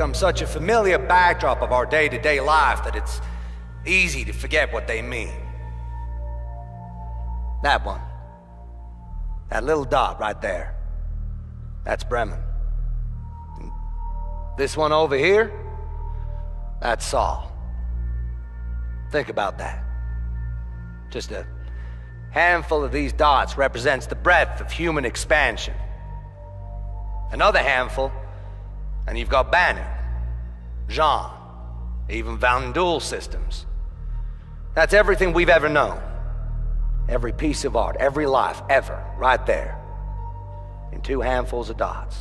become such a familiar backdrop of our day-to-day life that it's easy to forget what they mean. That one. That little dot right there. That's Bremen. And this one over here, that's Saul. Think about that. Just a handful of these dots represents the breadth of human expansion. Another handful, and you've got Banu, Jean, even Van Duel systems. That's everything we've ever known. Every piece of art, every life, ever, right there, in two handfuls of dots.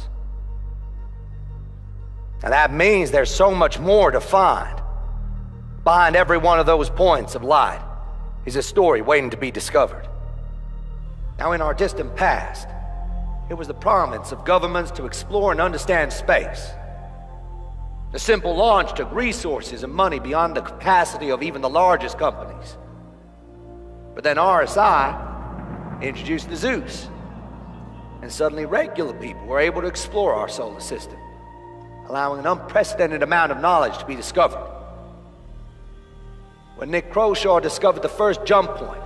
Now that means there's so much more to find. Behind every one of those points of light is a story waiting to be discovered. Now in our distant past, it was the province of governments to explore and understand space. The simple launch took resources and money beyond the capacity of even the largest companies. But then RSI introduced the Zeus, and suddenly regular people were able to explore our solar system, allowing an unprecedented amount of knowledge to be discovered. When Nick Croshaw discovered the first jump point,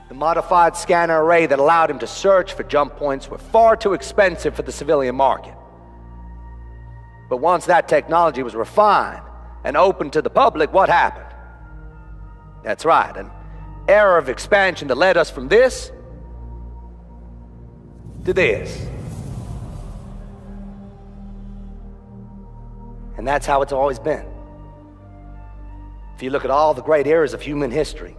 the modified scanner array that allowed him to search for jump points were far too expensive for the civilian market. But once that technology was refined and open to the public, what happened? That's right, an era of expansion that led us from this to this. And that's how it's always been. If you look at all the great eras of human history,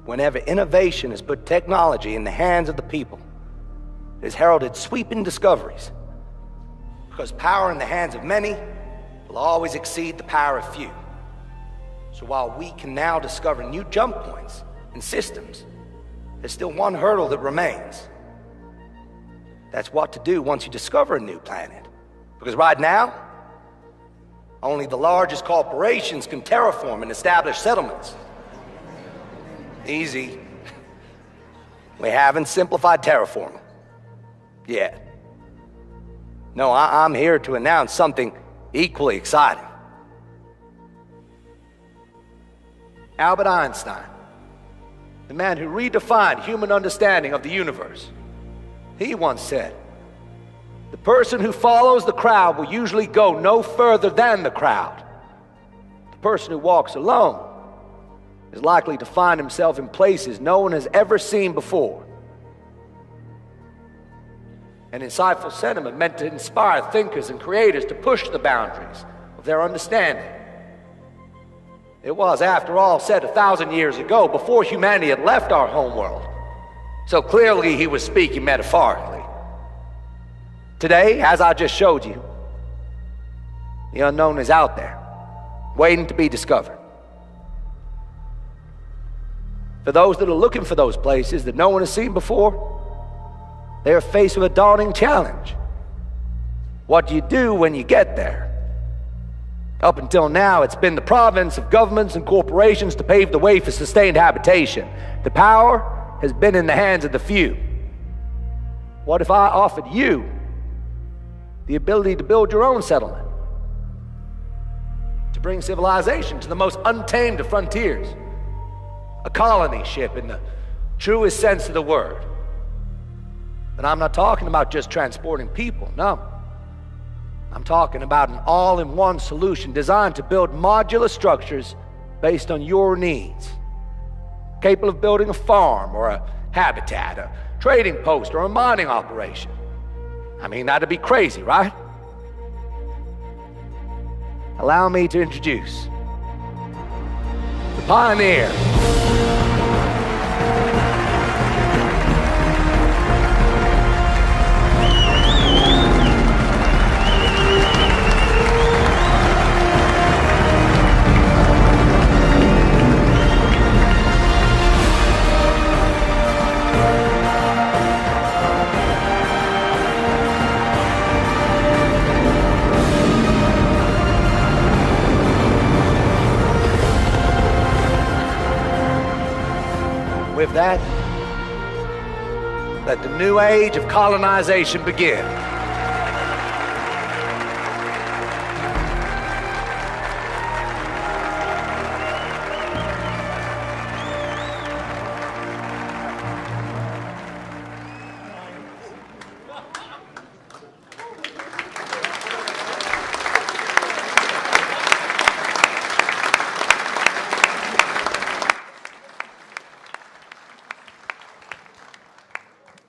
whenever innovation has put technology in the hands of the people, it has heralded sweeping discoveries. Because power in the hands of many will always exceed the power of few. So while we can now discover new jump points and systems, there's still one hurdle that remains. That's what to do once you discover a new planet. Because right now, only the largest corporations can terraform and establish settlements. Easy. We haven't simplified terraforming yet. No, I'm here to announce something equally exciting. Albert Einstein, the man who redefined human understanding of the universe, he once said, "The person who follows the crowd will usually go no further than the crowd. The person who walks alone is likely to find himself in places no one has ever seen before." An insightful sentiment meant to inspire thinkers and creators to push the boundaries of their understanding. It was, after all, said 1,000 years ago, before humanity had left our homeworld. So clearly he was speaking metaphorically. Today, as I just showed you, the unknown is out there, waiting to be discovered. For those that are looking for those places that no one has seen before, they are faced with a daunting challenge. What do you do when you get there? Up until now, it's been the province of governments and corporations to pave the way for sustained habitation. The power has been in the hands of the few. What if I offered you the ability to build your own settlement? To bring civilization to the most untamed of frontiers? A colony ship in the truest sense of the word. And I'm not talking about just transporting people, no. I'm talking about an all-in-one solution designed to build modular structures based on your needs. Capable of building a farm or a habitat, a trading post or a mining operation. I mean, that'd be crazy, right? Allow me to introduce the pioneer. With that, let the new age of colonization begin.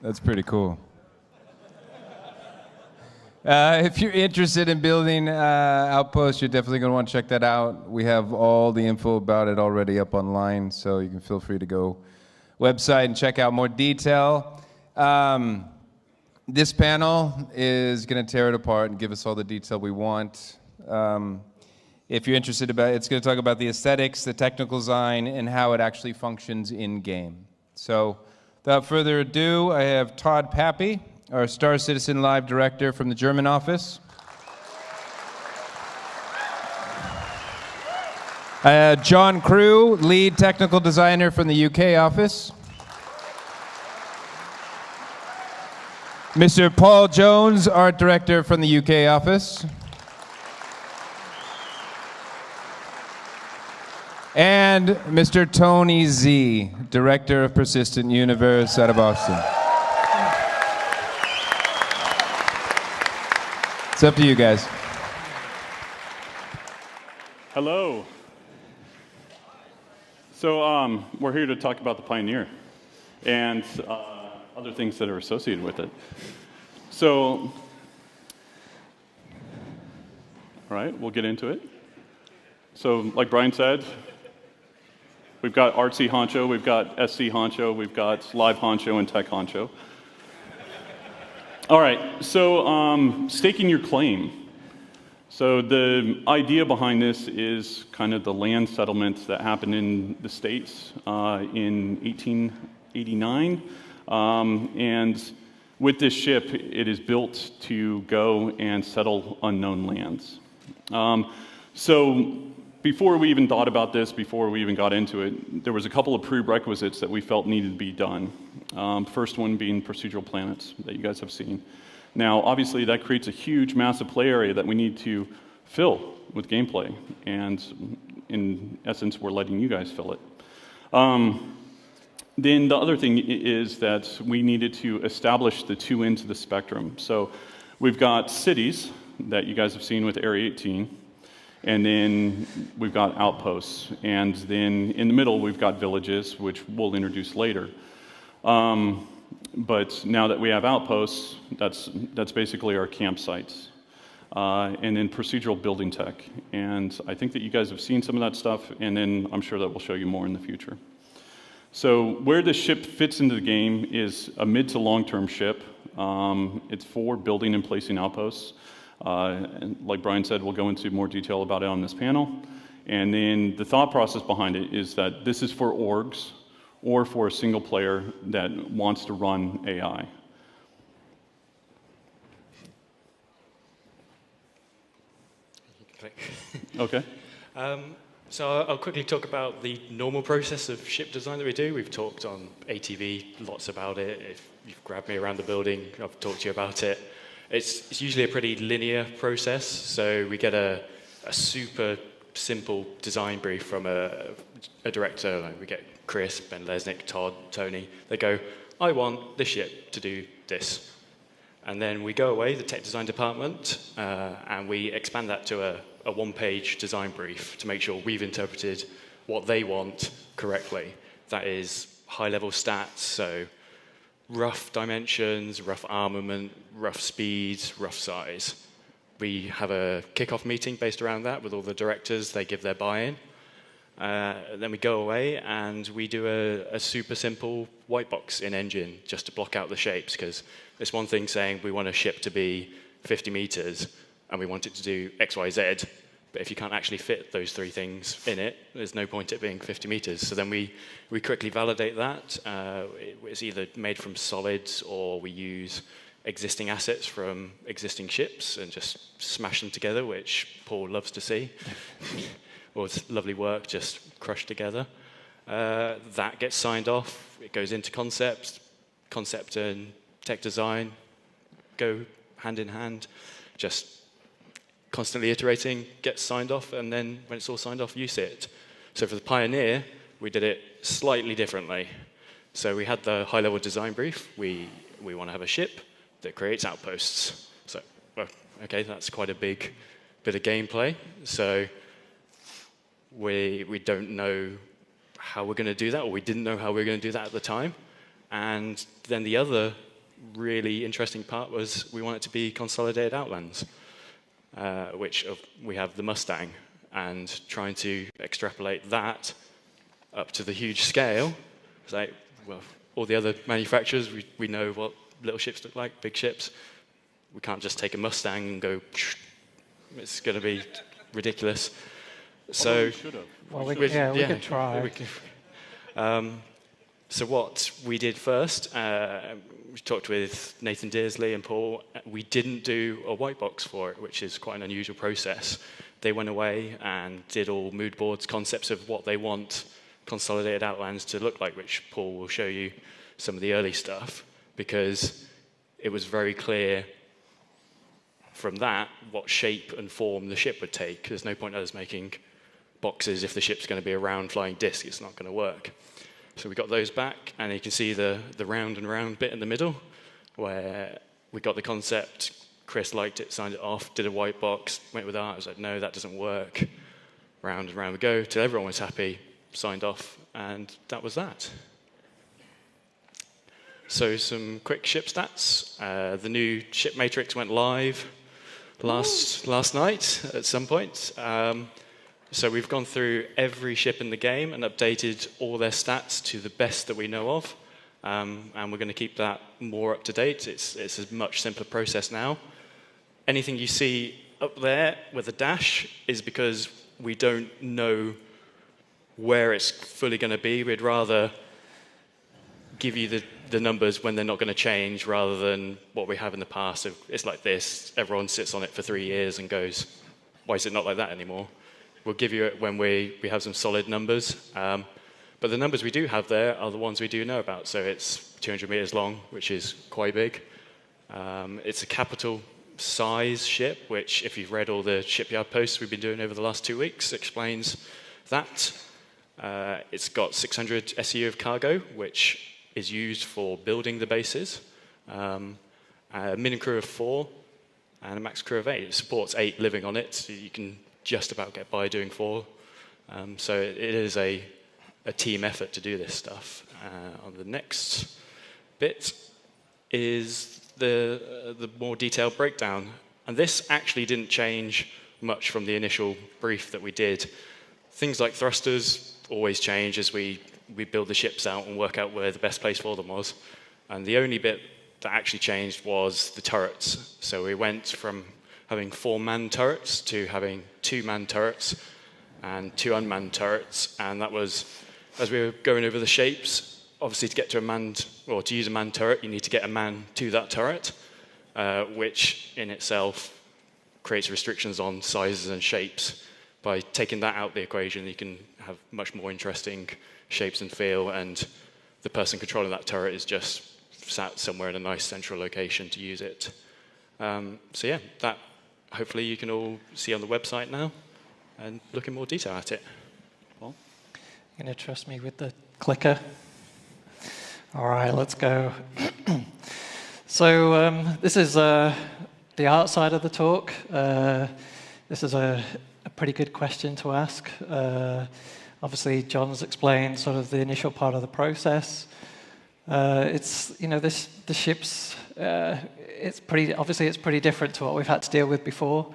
That's pretty cool. If you're interested in building Outposts, you're definitely going to want to check that out. We have all the info about it already up online, so you can feel free to go website and check out more detail. This panel is going to tear it apart and give us all the detail we want. If you're interested it's going to talk about the aesthetics, the technical design, and how it actually functions in-game. So without further ado, I have Todd Pappy, our Star Citizen Live Director from the German office. John Crew, Lead Technical Designer from the UK office. Mr. Paul Jones, Art Director from the UK office. And Mr. Tony Z, Director of Persistent Universe out of Austin. It's up to you guys. Hello. So we're here to talk about the Pioneer and other things that are associated with it. So, all right, we'll get into it. So, like Brian said, we've got Artsy Honcho, we've got SC Honcho, we've got Live Honcho, and Tech Honcho. All right, so staking your claim. So the idea behind this is kind of the land settlement that happened in the States in 1889. And with this ship, it is built to go and settle unknown lands. So before we even thought about this, before we even got into it, there was a couple of prerequisites that we felt needed to be done. First one being procedural planets that you guys have seen. Now, obviously, that creates a huge, massive play area that we need to fill with gameplay, and in essence, we're letting you guys fill it. Then the other thing is that we needed to establish the two ends of the spectrum. So we've got cities that you guys have seen with Area 18, and then we've got outposts, and then in the middle we've got villages, which we'll introduce later. But now that we have outposts, that's basically our campsites. And then procedural building tech. And I think that you guys have seen some of that stuff, and then I'm sure that we'll show you more in the future. So where this ship fits into the game is a mid to long-term ship. It's for building and placing outposts. And like Brian said, we'll go into more detail about it on this panel. And then the thought process behind it is that this is for orgs or for a single player that wants to run AI. Okay. So I'll quickly talk about the normal process of ship design that we do. We've talked on ATV lots about it. If you've grabbed me around the building, I've talked to you about it. It's usually a pretty linear process. So we get a super simple design brief from a director. Like we get Chris, Ben Lesnick, Todd, Tony. They go, I want this ship to do this. And then we go away, the tech design department, and we expand that to a one-page design brief to make sure we've interpreted what they want correctly. That is high-level stats, so rough dimensions, rough armament, rough speeds, rough size. We have a kickoff meeting based around that with all the directors. They give their buy-in. Then we go away and we do a super simple white box in Engine just to block out the shapes, because it's one thing saying we want a ship to be 50 meters and we want it to do X, Y, Z, but if you can't actually fit those three things in it, there's no point it being 50 meters. So then we quickly validate that. It's either made from solids or we use existing assets from existing ships and just smash them together, which Paul loves to see. Well, it's lovely work, just crushed together. That gets signed off. It goes into concept and tech design go hand in hand. Just constantly iterating, gets signed off, and then when it's all signed off, you see it. So for the Pioneer, we did it slightly differently. So we had the high-level design brief. We want to have a ship that creates outposts. So, well, okay, that's quite a big bit of gameplay. So we don't know how we're going to do that, or we didn't know how we were going to do that at the time. And then the other really interesting part was we want it to be Consolidated Outlands, which we have the Mustang, and trying to extrapolate that up to the huge scale. It's like, well, all the other manufacturers, we know what little ships look like, big ships. We can't just take a Mustang and go, it's going to be ridiculous. So we should have. Well, we could try. So what we did first, we talked with Nathan Dearsley and Paul. We didn't do a white box for it, which is quite an unusual process. They went away and did all mood boards, concepts of what they want Consolidated Outlands to look like, which Paul will show you some of the early stuff, because it was very clear from that what shape and form the ship would take. There's no point in us making boxes if the ship's going to be a round flying disc. It's not going to work. So we got those back, and you can see the round and round bit in the middle, where we got the concept. Chris liked it, signed it off, did a white box, went with art. I was like, no, that doesn't work. Round and round we go, till everyone was happy, signed off, and that was that. So some quick ship stats. The new ship matrix went live last night at some point. So we've gone through every ship in the game and updated all their stats to the best that we know of. And we're going to keep that more up to date. It's a much simpler process now. Anything you see up there with a dash is because we don't know where it's fully going to be. We'd rather give you the numbers when they're not going to change, rather than what we have in the past. So it's like this, everyone sits on it for 3 years and goes, why is it not like that anymore? We'll give you it when we have some solid numbers. But the numbers we do have there are the ones we do know about. So it's 200 meters long, which is quite big. It's a capital size ship, which if you've read all the shipyard posts we've been doing over the last 2 weeks, explains that. It's got 600 SEU of cargo, which is used for building the bases. A minimum crew of 4 and a max crew of 8. It supports 8 living on it, so you can just about get by doing 4. So it is a team effort to do this stuff. On the next bit is the more detailed breakdown. And this actually didn't change much from the initial brief that we did. Things like thrusters always change as we build the ships out and work out where the best place for them was. And the only bit that actually changed was the turrets. So we went from having 4 manned turrets to having 2 manned turrets and 2 unmanned turrets. And that was, as we were going over the shapes, obviously to get to to use a manned turret, you need to get a man to that turret, which in itself creates restrictions on sizes and shapes. By taking that out of the equation, you can have much more interesting shapes and feel, and the person controlling that turret is just sat somewhere in a nice central location to use it. So yeah, that hopefully you can all see on the website now and look in more detail at it. Well, You're going to trust me with the clicker? All right, let's go. So this is the art side of the talk. This is a pretty good question to ask. Obviously, John's explained sort of the initial part of the process. The ships. It's pretty different to what we've had to deal with before.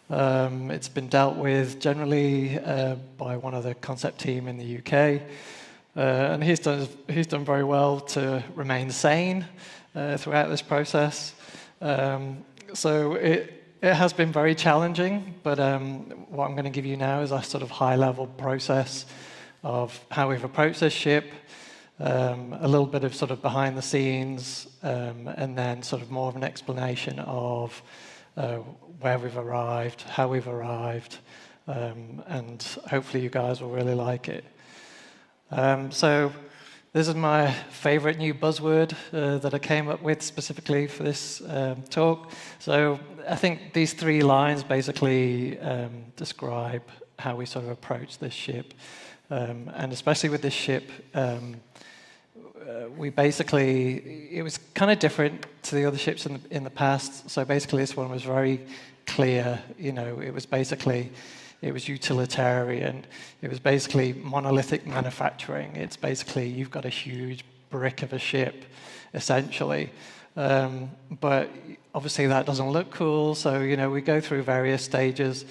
It's been dealt with generally by one of the concept team in the UK, and he's done very well to remain sane throughout this process. So it has been very challenging, but what I'm going to give you now is a sort of high-level process of how we've approached this ship, a little bit of sort of behind the scenes, and then sort of more of an explanation of where we've arrived, how we've arrived, and hopefully you guys will really like it. So this is my favorite new buzzword that I came up with specifically for this talk. So I think these 3 lines basically describe how we sort of approach this ship. And especially with this ship, it was kind of different to the other ships in the past. So basically this one was very clear. It was utilitarian. It was basically monolithic manufacturing. It's basically you've got a huge brick of a ship, essentially. But obviously that doesn't look cool, so we go through various stages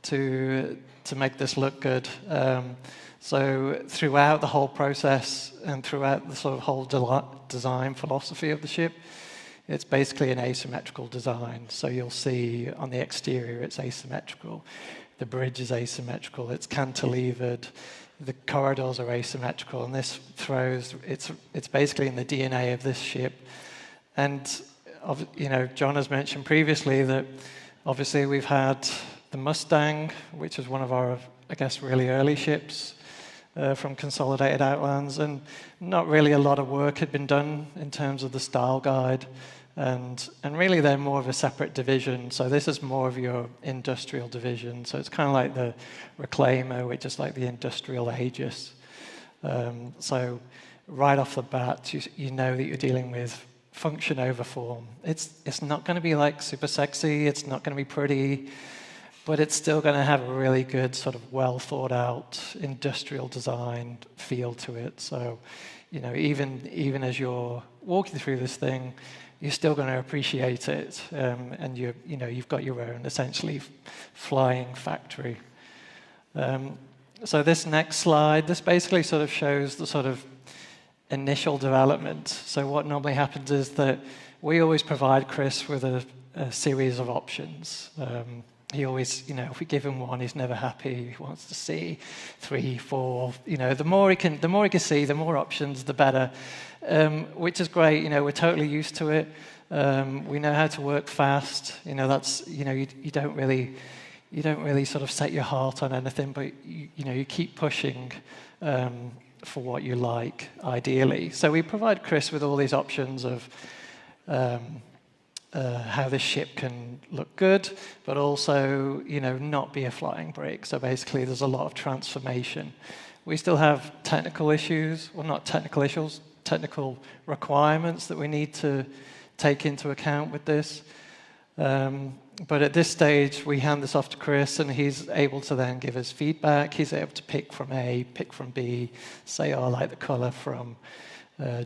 to make this look good. So throughout the whole process and throughout the sort of whole design philosophy of the ship, it's basically an asymmetrical design. So you'll see on the exterior it's asymmetrical. The bridge is asymmetrical. It's cantilevered. The corridors are asymmetrical. And this it's basically in the DNA of this ship. And John has mentioned previously that obviously we've had the Mustang, which is one of our, I guess, really early ships from Consolidated Outlands, and not really a lot of work had been done in terms of the style guide. And really they're more of a separate division. So this is more of your industrial division. So it's kind of like the Reclaimer, which is like the industrial Aegis. So right off the bat, you know that you're dealing with function over form. It's not going to be like super sexy. It's not going to be pretty. But it's still going to have a really good sort of well thought out industrial design feel to it. So, even as you're walking through this thing, you're still going to appreciate it, and you've got your own essentially flying factory. So this next slide, this basically sort of shows the sort of initial development. So what normally happens is that we always provide Chris with a series of options. He always, if we give him one, he's never happy. He wants to see 3, 4. The more he can see, the more options, the better. Which is great. We're totally used to it. We know how to work fast. That's you don't really sort of set your heart on anything, but you keep pushing for what you like, ideally. So we provide Chris with all these options of how this ship can look good, but also, not be a flying brick. So basically, there's a lot of transformation. We still have technical issues, well, not technical issues, technical requirements that we need to take into account with this. But at this stage, we hand this off to Chris, and he's able to then give us feedback. He's able to pick from A, pick from B, say, I like the color from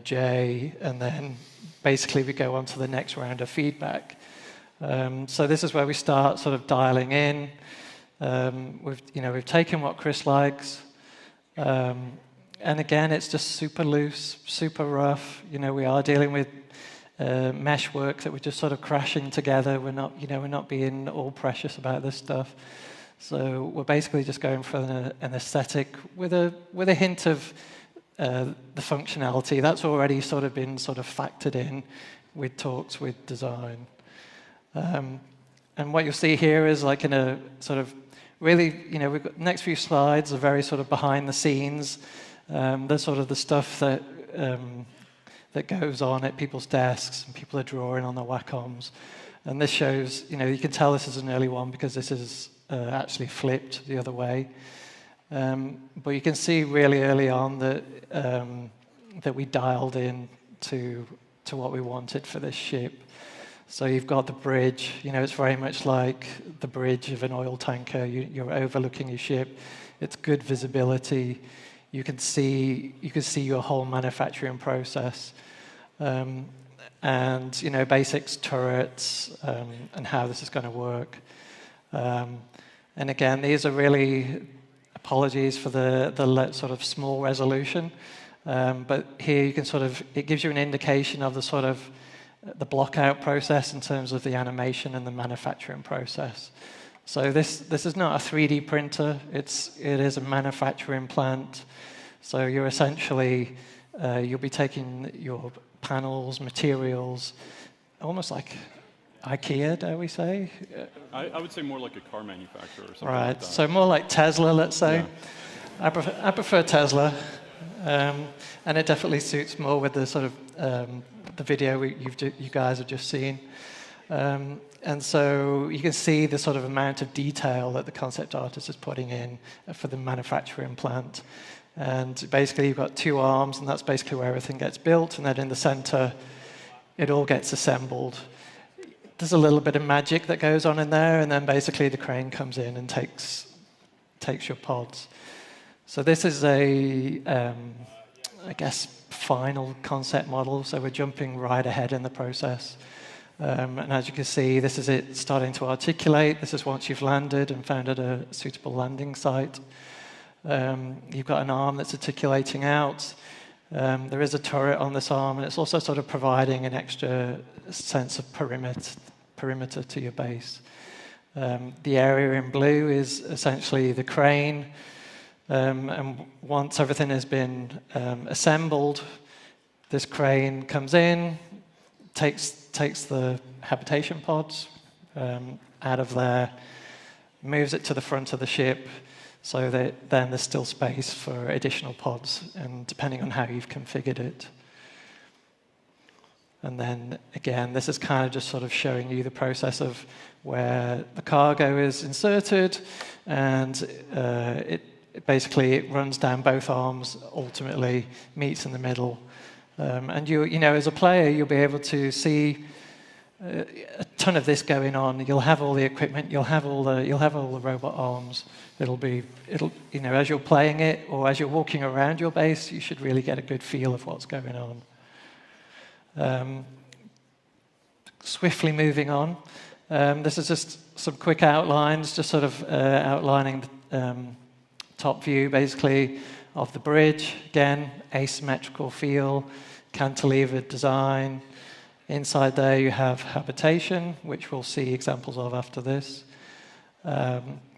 J, and then basically we go on to the next round of feedback. So this is where we start sort of dialing in. We've taken what Chris likes, and again, it's just super loose, super rough. We are dealing with mesh work that we're just sort of crashing together. We're not being all precious about this stuff. So we're basically just going for an aesthetic with a hint of the functionality. That's already sort of been factored in with talks with design. And what you'll see here is like in a sort of really, we've got the next few slides are very sort of behind the scenes. There's sort of the stuff that goes on at people's desks, and people are drawing on their Wacoms. And this shows, you can tell this is an early one because this is actually flipped the other way. But you can see really early on that we dialed in to what we wanted for this ship. So you've got the bridge. It's very much like the bridge of an oil tanker. You're overlooking your ship. It's good visibility. You can see your whole manufacturing process, and basics, turrets, and how this is going to work. And again, these are really apologies for the sort of small resolution, but here you can it gives you an indication of the block out process in terms of the animation and the manufacturing process. So this is not a 3D printer. It is a manufacturing plant. So you're essentially you'll be taking your panels, materials, almost like IKEA, dare we say? I would say more like a car manufacturer or something right, like that. So more like Tesla, let's say. Yeah. I prefer Tesla, and it definitely suits more with the sort of the video you guys have just seen. And so you can see the sort of amount of detail that the concept artist is putting in for the manufacturing plant. And basically you've got 2 arms, and that's basically where everything gets built, and then in the center it all gets assembled. There's a little bit of magic that goes on in there, and then basically the crane comes in and takes your pods. So this is a I guess, final concept model, so we're jumping right ahead in the process. And as you can see, this is it starting to articulate. This is once you've landed and found a suitable landing site. You've got an arm that's articulating out. There is a turret on this arm, and it's also sort of providing an extra sense of perimeter to your base. The area in blue is essentially the crane, and once everything has been assembled, this crane comes in, takes the habitation pods out of there, moves it to the front of the ship, so that then there's still space for additional pods, and depending on how you've configured it. And then again, this is kind of just sort of showing you the process of where the cargo is inserted, and it runs down both arms, ultimately meets in the middle. And you know, as a player, you'll be able to see a ton of this going on. You'll have all the equipment, you'll have all the robot arms. It'll you know, as you're playing it or as you're walking around your base, you should really get a good feel of what's going on. Swiftly moving on. This is just some quick outlines, just sort of outlining the top view, basically, of the bridge. Again, asymmetrical feel, cantilevered design. Inside there you have habitation, which we'll see examples of after this.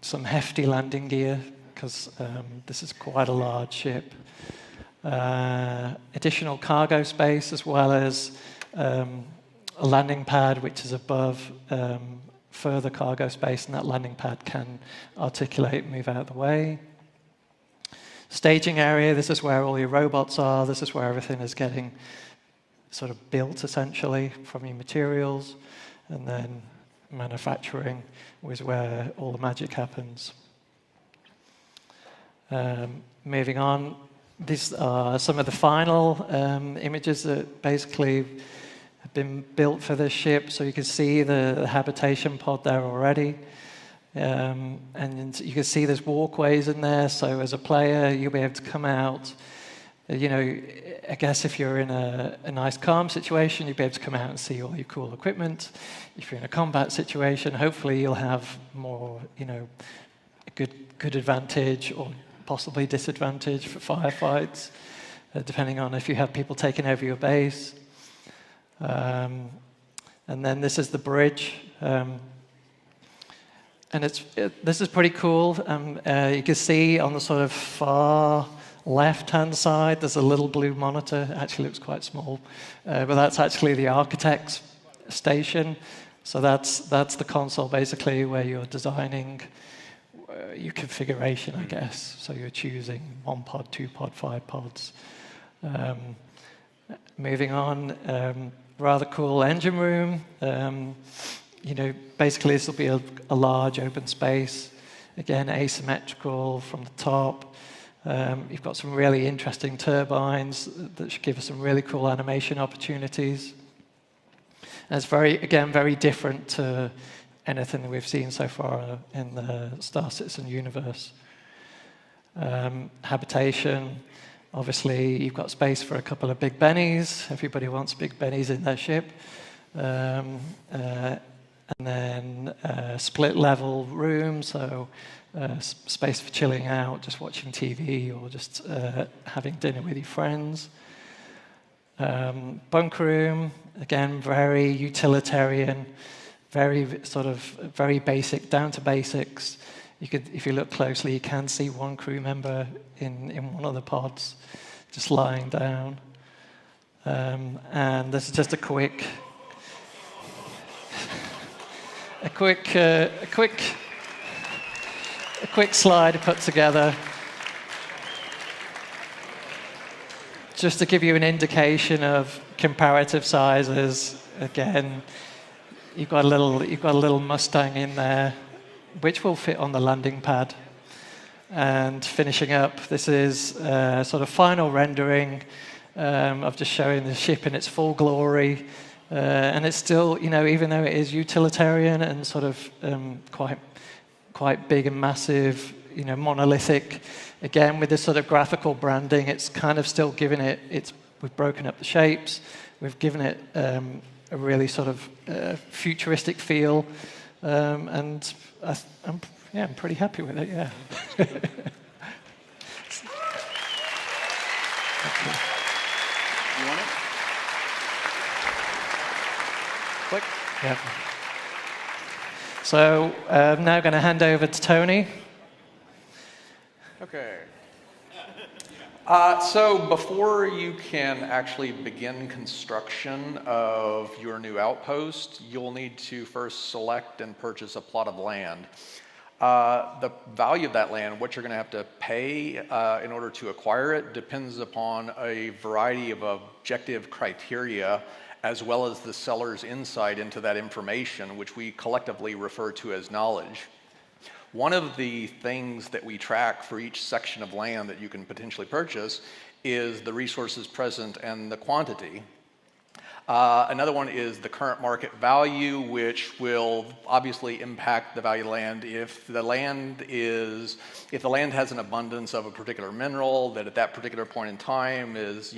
Some hefty landing gear, because this is quite a large ship. Additional cargo space, as well as a landing pad, which is above further cargo space, and that landing pad can articulate, move out of the way. Staging area, this is where all your robots are. This is where everything is getting sort of built, essentially, from your materials. And then manufacturing is where all the magic happens. Moving on, these are some of the final images that basically have been built for this ship. So you can see the habitation pod there already. And you can see there's walkways in there, so as a player, you'll be able to come out. You know, I guess if you're in a nice calm situation, you'll be able to come out and see all your cool equipment. If you're in a combat situation, hopefully you'll have more, you know, a good advantage or possibly disadvantage for firefights, depending on if you have people taking over your base. And then this is the bridge. And this is pretty cool. You can see on the sort of far left-hand side, there's a little blue monitor. It actually looks quite small, but that's actually the architect's station. So that's the console, basically, where you're designing your configuration, I guess. So you're choosing 1 pod, 2 pod, 5 pods. Moving on, rather cool engine room. You know, basically this will be a large open space. Again, asymmetrical from the top. You've got some really interesting turbines that should give us some really cool animation opportunities. And it's very different to anything that we've seen so far in the Star Citizen universe. Habitation, obviously you've got space for a couple of big bennies. Everybody wants big bennies in their ship. And then split level room, so space for chilling out, just watching TV or just having dinner with your friends. Bunk room, again, very utilitarian, very basic, down to basics. If you look closely, you can see one crew member in one of the pods just lying down. And this is just a quick slide put together just to give you an indication of comparative sizes. Again, you've got a little Mustang in there, which will fit on the landing pad. And finishing up, this is sort of final rendering of just showing the ship in its full glory. And it's still, you know, even though it is utilitarian and sort of quite big and massive, monolithic. Again, with this sort of graphical branding, it's kind of still giving it, we've broken up the shapes, we've given it a really sort of futuristic feel, and I'm pretty happy with it, yeah. You want it? Click. Yeah. So I'm now going to hand over to Tony. Okay. So before you can actually begin construction of your new outpost, you'll need to first select and purchase a plot of land. The value of that land, what you're going to have to pay in order to acquire it, depends upon a variety of objective criteria, as well as the seller's insight into that information, which we collectively refer to as knowledge. One of the things that we track for each section of land that you can potentially purchase is the resources present and the quantity. Another one is the current market value, which will obviously impact the value of the land. If the land has an abundance of a particular mineral that at that particular point in time is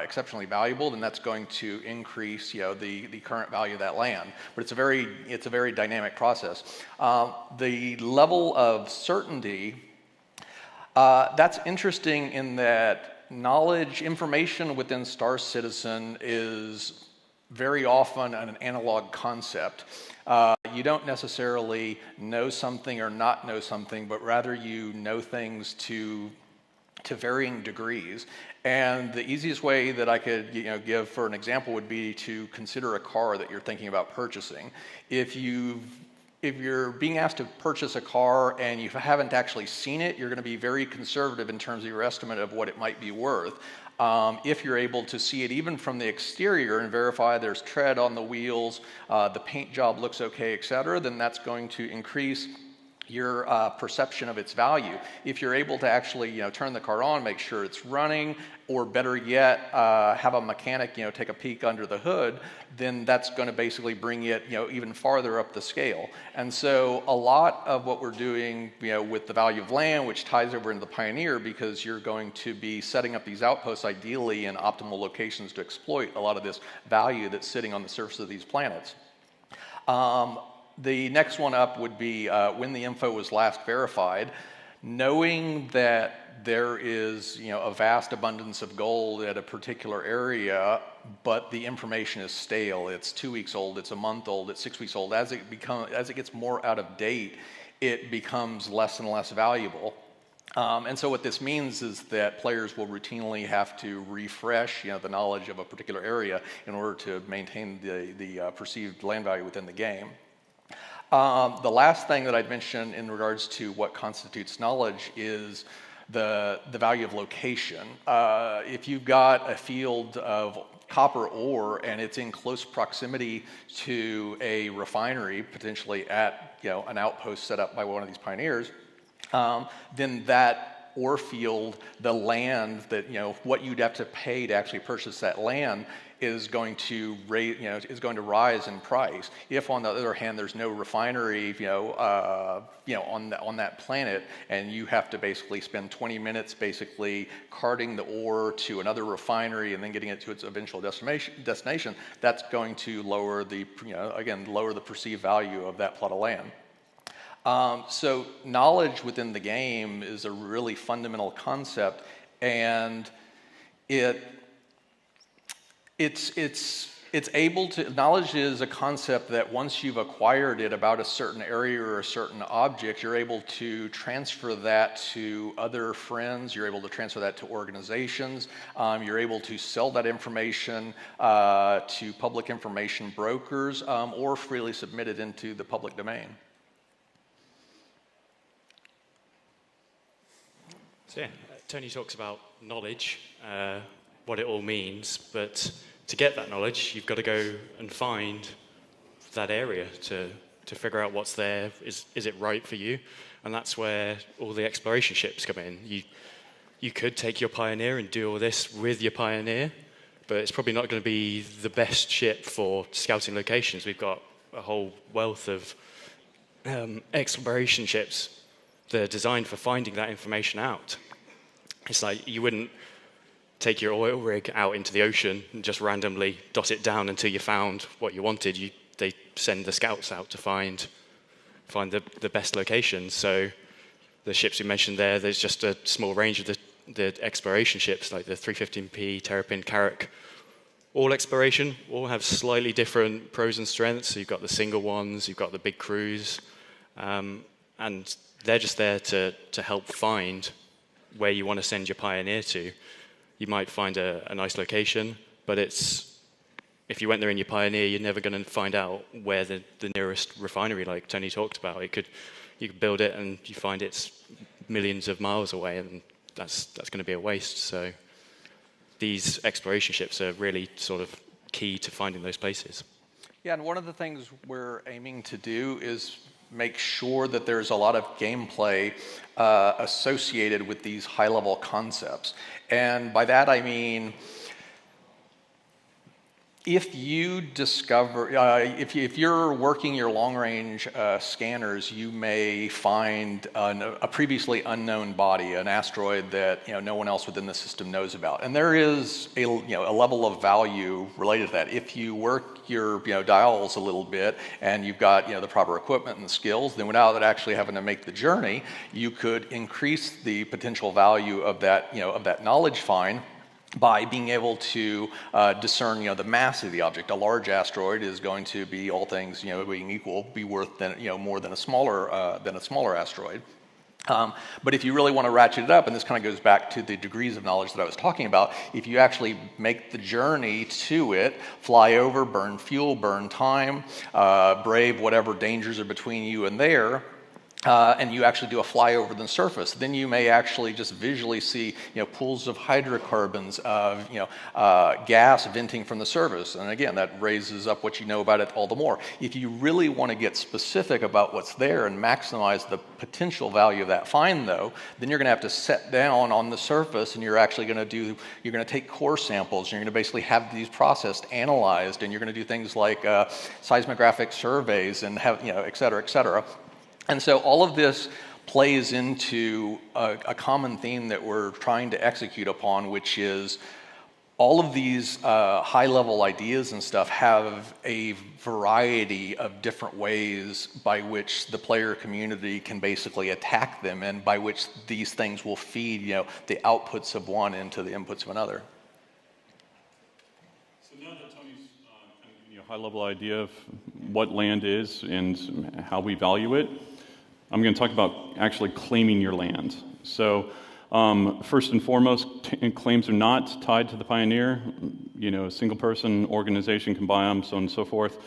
exceptionally valuable, then that's going to increase the current value of that land. But it's a very dynamic process. The level of certainty, that's interesting in that knowledge, information within Star Citizen is very often an analog concept. You don't necessarily know something or not know something, but rather you know things to varying degrees. And the easiest way that I could give for an example would be to consider a car that you're thinking about purchasing. If you're being asked to purchase a car and you haven't actually seen it, you're going to be very conservative in terms of your estimate of what it might be worth. If you're able to see it even from the exterior and verify there's tread on the wheels, the paint job looks okay, etc., then that's going to increase your perception of its value. If you're able to actually turn the car on, make sure it's running, or better yet, have a mechanic take a peek under the hood, then that's going to basically bring it even farther up the scale. And so a lot of what we're doing with the value of land, which ties over into the Pioneer, because you're going to be setting up these outposts ideally in optimal locations to exploit a lot of this value that's sitting on the surface of these planets. The next one up would be when the info was last verified. Knowing that there is a vast abundance of gold at a particular area, but the information is stale. It's 2 weeks old, it's a month old, it's 6 weeks old. As it gets more out of date, it becomes less and less valuable. And so what this means is that players will routinely have to refresh the knowledge of a particular area in order to maintain the perceived land value within the game. The last thing that I'd mention in regards to what constitutes knowledge is the value of location. If you've got a field of copper ore and it's in close proximity to a refinery, potentially at an outpost set up by one of these pioneers, then that ore field, the land that what you'd have to pay to actually purchase that land is going to rise in price. If on the other hand there's no refinery on that planet, and you have to basically spend 20 minutes basically carting the ore to another refinery and then getting it to its eventual destination, that's going to lower the lower the perceived value of that plot of land. So knowledge within the game is a really fundamental concept, and knowledge is a concept that once you've acquired it about a certain area or a certain object, you're able to transfer that to other friends, you're able to transfer that to organizations, you're able to sell that information to public information brokers, or freely submit it into the public domain. So yeah, Tony talks about knowledge, what it all means, but to get that knowledge, you've got to go and find that area to figure out what's there. Is it right for you? And that's where all the exploration ships come in. You could take your Pioneer and do all this with your Pioneer, but it's probably not going to be the best ship for scouting locations. We've got a whole wealth of exploration ships they're designed for finding that information out. It's like you wouldn't take your oil rig out into the ocean and just randomly dot it down until you found what you wanted. They send the scouts out to find the best locations. So the ships you mentioned there's just a small range of the exploration ships, like the 315P, Terrapin, Carrack. All exploration, all have slightly different pros and strengths. So you've got the single ones, you've got the big crews, and they're just there to help find where you want to send your Pioneer to. You might find a nice location, but if you went there in your Pioneer, you're never going to find out where the nearest refinery, like Tony talked about. You could build it and you find it's millions of miles away, and that's going to be a waste. So these exploration ships are really sort of key to finding those places. Yeah, and one of the things we're aiming to do is make sure that there's a lot of gameplay associated with these high-level concepts. And by that I mean, if you discover, if you're working your long-range scanners, you may find a previously unknown body, an asteroid that no one else within the system knows about, and there is a level of value related to that. If you work your dials a little bit and you've got the proper equipment and the skills, then without actually having to make the journey, you could increase the potential value of that knowledge find by being able to discern, the mass of the object. A large asteroid is going to be, all things being equal, be worth more than a smaller asteroid. But if you really want to ratchet it up, and this kind of goes back to the degrees of knowledge that I was talking about, if you actually make the journey to it, fly over, burn fuel, burn time, brave whatever dangers are between you and there, and you actually do a flyover the surface, then you may actually just visually see pools of hydrocarbons, gas venting from the surface, and again that raises up what you know about it all the more. If you really want to get specific about what's there and maximize the potential value of that find, though, then you're going to have to set down on the surface, and you're actually going to take core samples, and you're going to basically have these processed, analyzed, and you're going to do things like seismographic surveys and have et cetera, et cetera. And so all of this plays into a common theme that we're trying to execute upon, which is all of these high-level ideas and stuff have a variety of different ways by which the player community can basically attack them, and by which these things will feed the outputs of one into the inputs of another. So now that Tony's kind of giving you a high-level idea of what land is and how we value it, I'm going to talk about actually claiming your land. So first and foremost, claims are not tied to the Pioneer. A single person, organization can buy them, so on and so forth.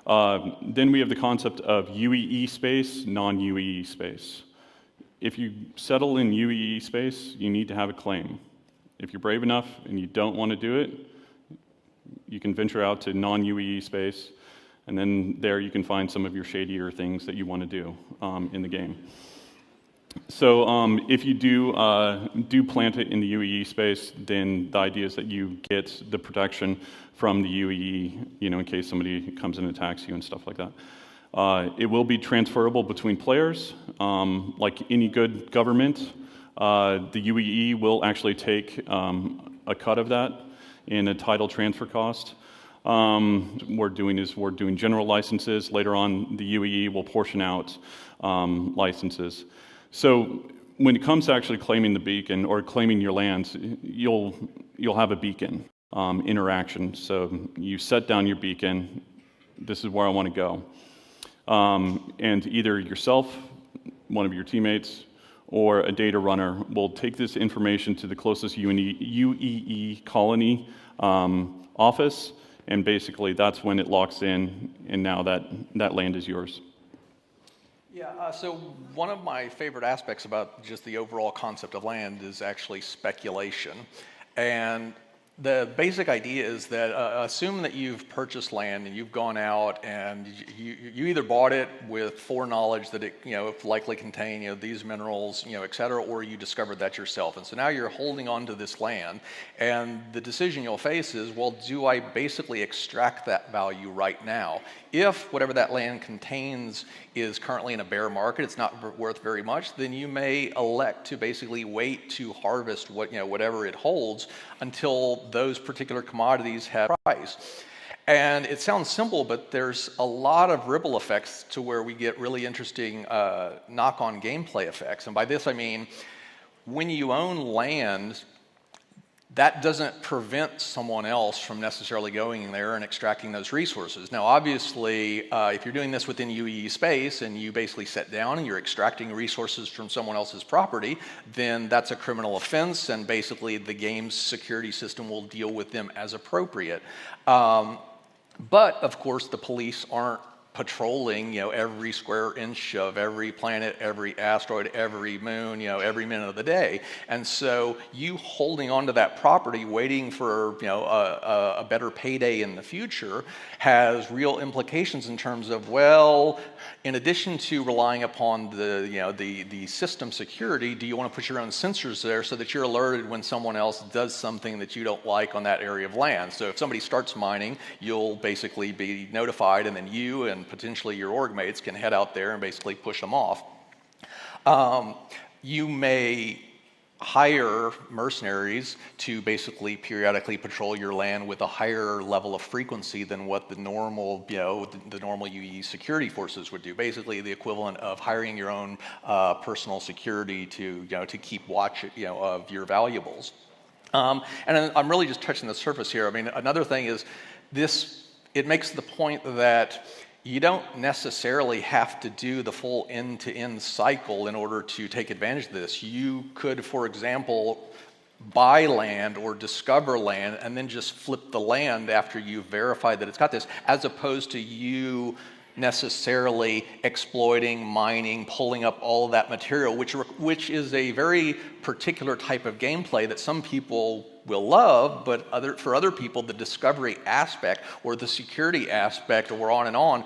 Then we have the concept of UEE space, non-UEE space. If you settle in UEE space, you need to have a claim. If you're brave enough and you don't want to do it, you can venture out to non-UEE space, and then there you can find some of your shadier things that you want to do in the game. So if you do plant it in the UEE space, then the idea is that you get the protection from the UEE, in case somebody comes and attacks you and stuff like that. It will be transferable between players. Like any good government, the UEE will actually take a cut of that in a title transfer cost. We're doing general licenses. Later on, the UEE will portion out licenses. So when it comes to actually claiming the beacon or claiming your lands, you'll have a beacon interaction. So you set down your beacon. This is where I want to go. And either yourself, one of your teammates, or a data runner will take this information to the closest UEE colony office, and basically that's when it locks in, and now that land is yours. Yeah, so one of my favorite aspects about just the overall concept of land is actually speculation. And The basic idea is that assume that you've purchased land and you've gone out and you either bought it with foreknowledge that it likely contained these minerals et cetera, or you discovered that yourself. And so now you're holding on to this land, and the decision you'll face is, well, do I basically extract that value right now? If whatever that land contains is currently in a bear market, it's not worth very much, then you may elect to basically wait to harvest whatever it holds until those particular commodities have price. And it sounds simple, but there's a lot of ripple effects to where we get really interesting knock-on gameplay effects. And by this I mean, when you own land, that doesn't prevent someone else from necessarily going in there and extracting those resources. Now, obviously, if you're doing this within UEE space and you basically sit down and you're extracting resources from someone else's property, then that's a criminal offense, and basically the game's security system will deal with them as appropriate. But, of course, the police aren't patrolling, every square inch of every planet, every asteroid, every moon, every minute of the day. And so you holding on to that property, waiting for, a better payday in the future, has real implications in terms of, well, in addition to relying upon the system security, do you want to put your own sensors there so that you're alerted when someone else does something that you don't like on that area of land? So if somebody starts mining, you'll basically be notified, and then you and potentially your org mates can head out there and basically push them off. You may hire mercenaries to basically periodically patrol your land with a higher level of frequency than what the normal, the normal UEE security forces would do. Basically, the equivalent of hiring your own personal security to, to keep watch, of your valuables. And I'm really just touching the surface here. I mean, another thing is it makes the point that you don't necessarily have to do the full end-to-end cycle in order to take advantage of this. You could, for example, buy land or discover land and then just flip the land after you've verified that it's got this, as opposed to you necessarily exploiting, mining, pulling up all of that material, which is a very particular type of gameplay that some people will love, but for other people, the discovery aspect or the security aspect, or on and on,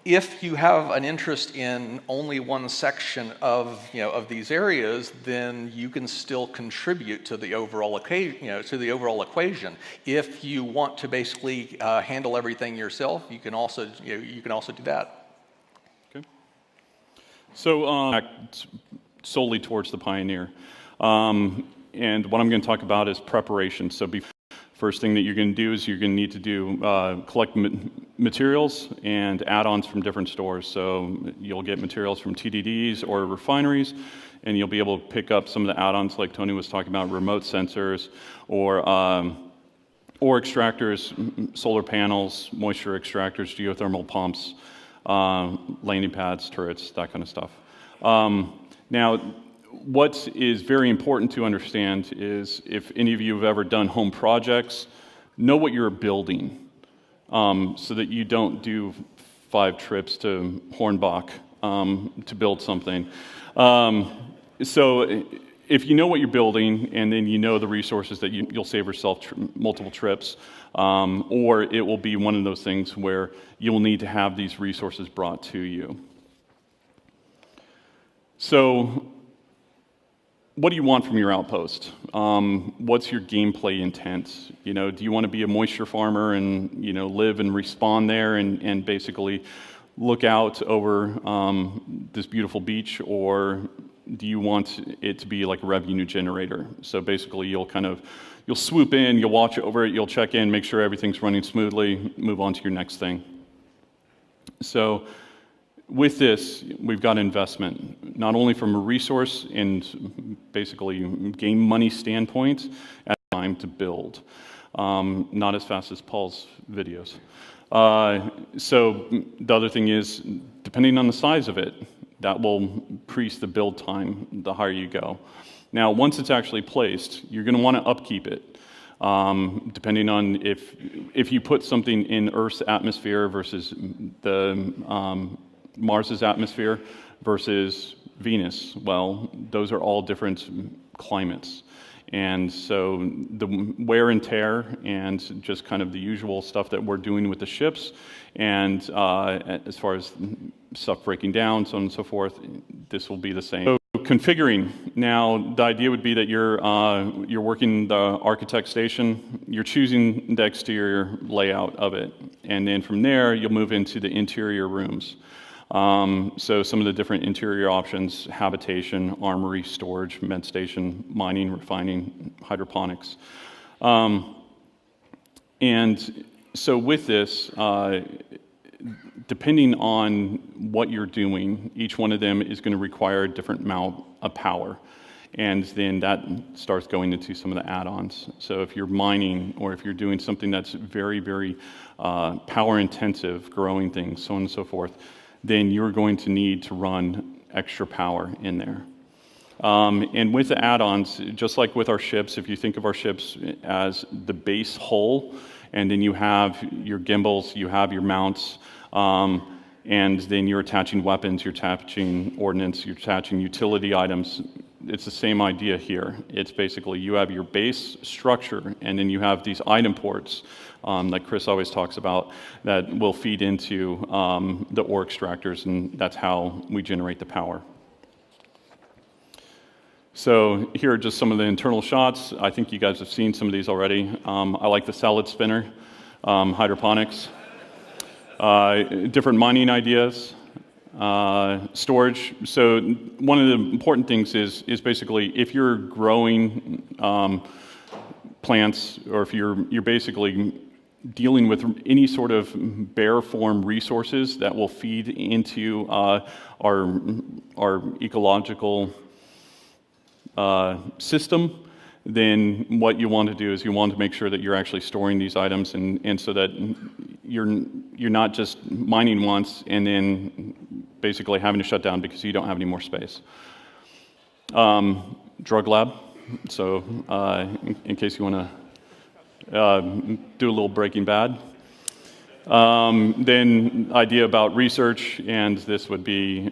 if you have an interest in only one section of these areas, then you can still contribute to the overall equation. If you want to basically handle everything yourself, you can also do that. Okay. So solely towards the Pioneer. And what I'm going to talk about is preparation. So first thing that you're going to do is you're going to need to do collect materials and add-ons from different stores. So you'll get materials from TDDs or refineries, and you'll be able to pick up some of the add-ons like Tony was talking about, remote sensors or extractors, solar panels, moisture extractors, geothermal pumps, landing pads, turrets, that kind of stuff. Now, what is very important to understand is, if any of you have ever done home projects, know what you're building, so that you don't do 5 trips to Hornbach to build something. So if you know what you're building, and then you know the resources that you'll save yourself multiple trips, or it will be one of those things where you'll need to have these resources brought to you. So what do you want from your outpost? What's your gameplay intent? Do you want to be a moisture farmer and live and respawn there and basically look out over this beautiful beach, or do you want it to be like a revenue generator? So basically, you'll swoop in, you'll watch over it, you'll check in, make sure everything's running smoothly, move on to your next thing. So with this, we've got investment, not only from a resource and basically game money standpoint, at time to build. Not as fast as Paul's videos. So the other thing is, depending on the size of it, that will increase the build time the higher you go. Now, once it's actually placed, you're going to want to upkeep it. Depending on if you put something in Earth's atmosphere versus the Mars's atmosphere versus Venus, well, those are all different climates. And so the wear and tear and just kind of the usual stuff that we're doing with the ships, and as far as stuff breaking down, so on and so forth, this will be the same. So configuring. Now, the idea would be that you're working the architect station, you're choosing the exterior layout of it, and then from there, you'll move into the interior rooms. So some of the different interior options: habitation, armory, storage, med station, mining, refining, hydroponics. And so with this, depending on what you're doing, each one of them is going to require a different amount of power. And then that starts going into some of the add-ons. So if you're mining, or if you're doing something that's very, very power intensive, growing things, so on and so forth, then you're going to need to run extra power in there. And with the add-ons, just like with our ships, if you think of our ships as the base hull, and then you have your gimbals, you have your mounts, and then you're attaching weapons, you're attaching ordnance, you're attaching utility items. It's the same idea here. It's basically you have your base structure, and then you have these item ports that Chris always talks about that will feed into the ore extractors, and that's how we generate the power. So here are just some of the internal shots. I think you guys have seen some of these already. I like the salad spinner, hydroponics, different mining ideas, storage. So one of the important things is basically if you're growing plants, or if you're basically dealing with any sort of bare form resources that will feed into our ecological system, then what you want to do is you want to make sure that you're actually storing these items, and so that you're not just mining once and then basically having to shut down because you don't have any more space. Drug lab. So in case you want to do a little Breaking Bad. Then idea about research, and this would be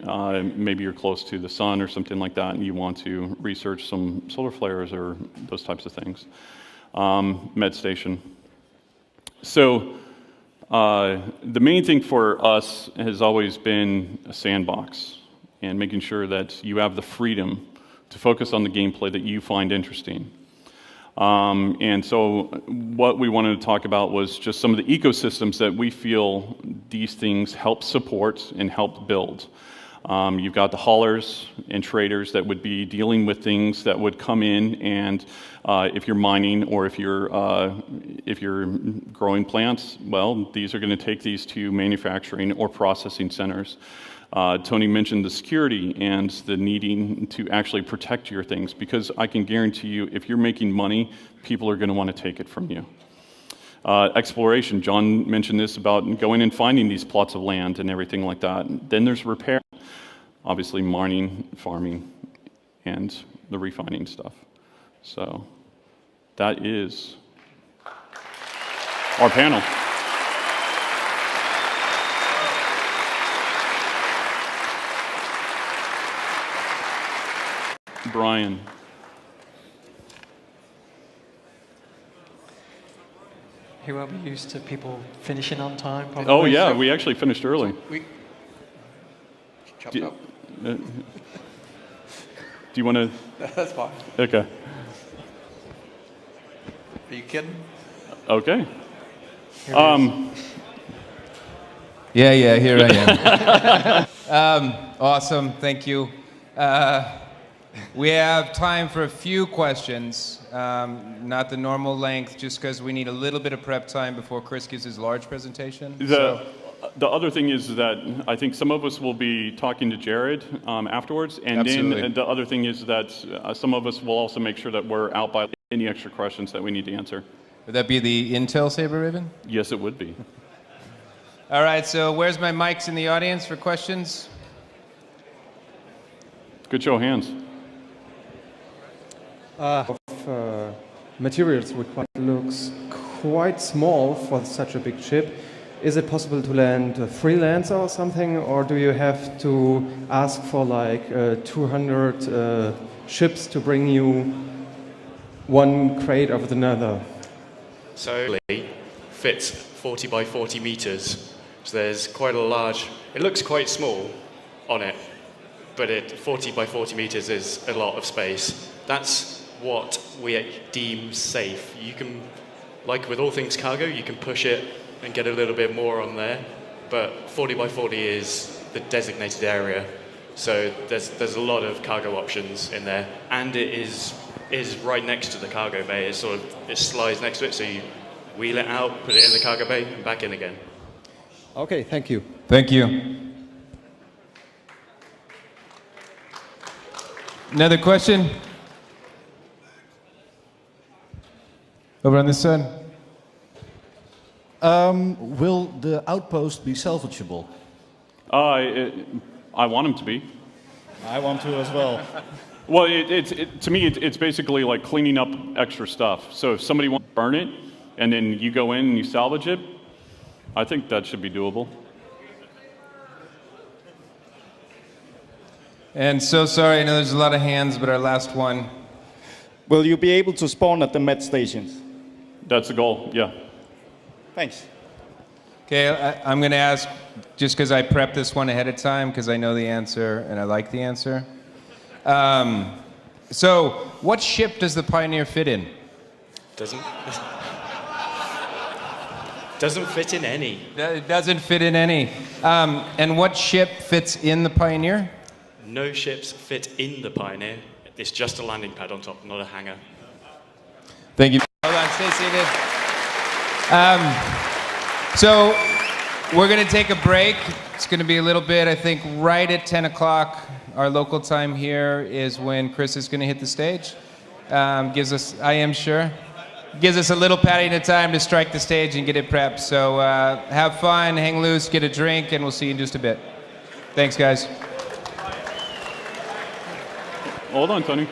maybe you're close to the sun or something like that, and you want to research some solar flares or those types of things. Med station. So the main thing for us has always been a sandbox, and making sure that you have the freedom to focus on the gameplay that you find interesting. And so what we wanted to talk about was just some of the ecosystems that we feel these things help support and help build. You've got the haulers and traders that would be dealing with things that would come in, and if you're mining or if you're growing plants, well, these are going to take these to manufacturing or processing centers. Tony mentioned the security and the needing to actually protect your things, because I can guarantee you, if you're making money, people are going to want to take it from you. Exploration, John mentioned this about going and finding these plots of land and everything like that. Then there's repair, obviously mining, farming, and the refining stuff. So that is our panel. Brian. He won't be used to people finishing on time, probably. Oh yeah, we actually finished early. We chopped up. Do you want to? That's fine. Okay. Are you kidding? Okay. Yeah, here I am. Awesome, thank you. We have time for a few questions, not the normal length, just because we need a little bit of prep time before Chris gives his large presentation. The other thing is that I think some of us will be talking to Jared afterwards, and Absolutely. then the other thing is that some of us will also make sure that we're out by any extra questions that we need to answer. Would that be the Intel Saber Raven? Yes, it would be. All right, so where's my mics in the audience for questions? Good show of hands. Materials required looks quite small for such a big ship. Is it possible to land a freelancer or something, or do you have to ask for like 200 ships to bring you one crate over another? So it fits 40 by 40 meters. So there's quite a large, it looks quite small on it, but 40 by 40 meters is a lot of space. That's what we deem safe. You can, like with all things cargo, you can push it and get a little bit more on there, but 40 by 40 is the designated area. So there's a lot of cargo options in there, and it is right next to the cargo bay. It slides next to it, so you wheel it out, put it in the cargo bay, and back in again. Okay, thank you. Thank you. Another question? Over on this side. Will the outpost be salvageable? I want them to be. I want to as well. Well, to me, it's basically like cleaning up extra stuff. So if somebody wants to burn it, and then you go in and you salvage it, I think that should be doable. And so sorry, I know there's a lot of hands, but our last one. Will you be able to spawn at the med stations? That's the goal, yeah. Thanks. Okay, I'm going to ask, just because I prepped this one ahead of time, because I know the answer and I like the answer. So, what ship does the Pioneer fit in? Doesn't fit in any. It doesn't fit in any. And what ship fits in the Pioneer? No ships fit in the Pioneer. It's just a landing pad on top, not a hangar. Thank you. Hold on, stay seated. So we're going to take a break. It's going to be a little bit, I think, right at 10 o'clock. Our local time here is when Chris is going to hit the stage. Gives us, I am sure, gives us a little padding of time to strike the stage and get it prepped. So have fun, hang loose, get a drink, and we'll see you in just a bit. Thanks, guys. Hold on, Tony.